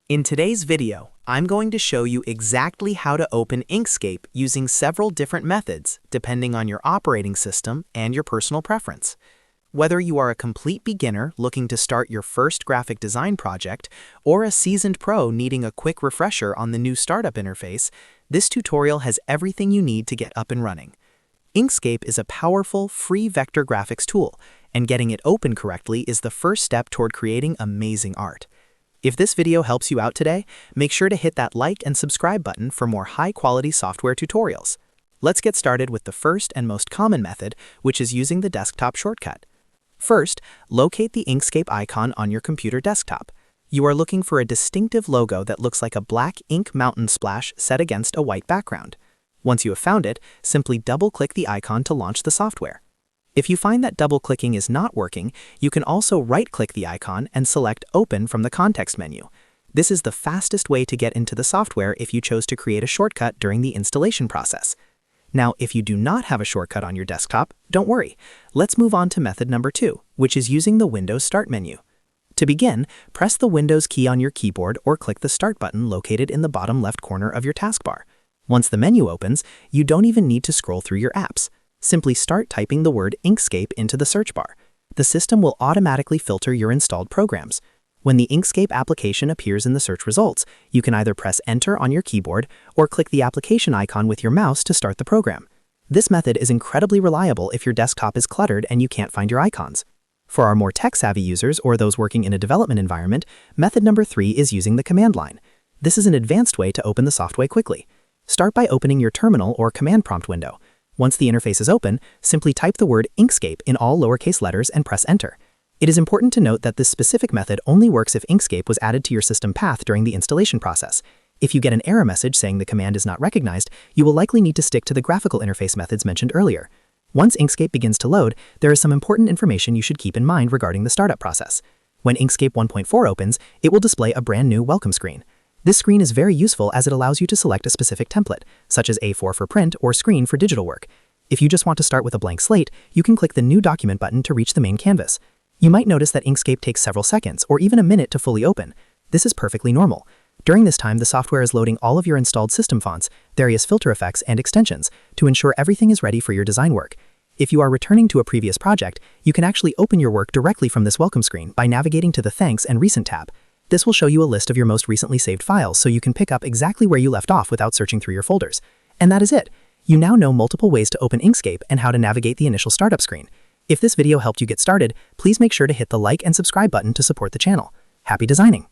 In today's video, I'm going to show you exactly how to open Inkscape using several different methods depending on your operating system and your personal preference. Whether you are a complete beginner looking to start your first graphic design project or a seasoned pro needing a quick refresher on the new startup interface, this tutorial has everything you need to get up and running. Inkscape is a powerful, free vector graphics tool, and getting it open correctly is the first step toward creating amazing art. If this video helps you out today, make sure to hit that like and subscribe button for more high-quality software tutorials. Let's get started with the first and most common method, which is using the desktop shortcut. First, locate the Inkscape icon on your computer desktop. You are looking for a distinctive logo that looks like a black ink mountain splash set against a white background. Once you have found it, simply double-click the icon to launch the software. If you find that double-clicking is not working, you can also right-click the icon and select Open from the context menu. This is the fastest way to get into the software if you chose to create a shortcut during the installation process. Now, if you do not have a shortcut on your desktop, don't worry. Let's move on to method number 2, which is using the Windows Start menu. To begin, press the Windows key on your keyboard or click the Start button located in the bottom left corner of your taskbar. Once the menu opens, you don't even need to scroll through your apps. Simply start typing the word Inkscape into the search bar. The system will automatically filter your installed programs. When the Inkscape application appears in the search results, you can either press Enter on your keyboard or click the application icon with your mouse to start the program. This method is incredibly reliable if your desktop is cluttered and you can't find your icons. For our more tech-savvy users or those working in a development environment, method number 3 is using the command line. This is an advanced way to open the software quickly. Start by opening your terminal or command prompt window. Once the interface is open, simply type the word Inkscape in all lowercase letters and press Enter. It is important to note that this specific method only works if Inkscape was added to your system path during the installation process. If you get an error message saying the command is not recognized, you will likely need to stick to the graphical interface methods mentioned earlier. Once Inkscape begins to load, there is some important information you should keep in mind regarding the startup process. When Inkscape 1.4 opens, it will display a brand new welcome screen. This screen is very useful as it allows you to select a specific template, such as A4 for print or screen for digital work. If you just want to start with a blank slate, you can click the New Document button to reach the main canvas. You might notice that Inkscape takes several seconds or even a minute to fully open. This is perfectly normal. During this time, the software is loading all of your installed system fonts, various filter effects, and extensions to ensure everything is ready for your design work. If you are returning to a previous project, you can actually open your work directly from this welcome screen by navigating to the Thanks and Recent tab. This will show you a list of your most recently saved files so you can pick up exactly where you left off without searching through your folders. And that is it. You now know multiple ways to open Inkscape and how to navigate the initial startup screen. If this video helped you get started, please make sure to hit the like and subscribe button to support the channel. Happy designing!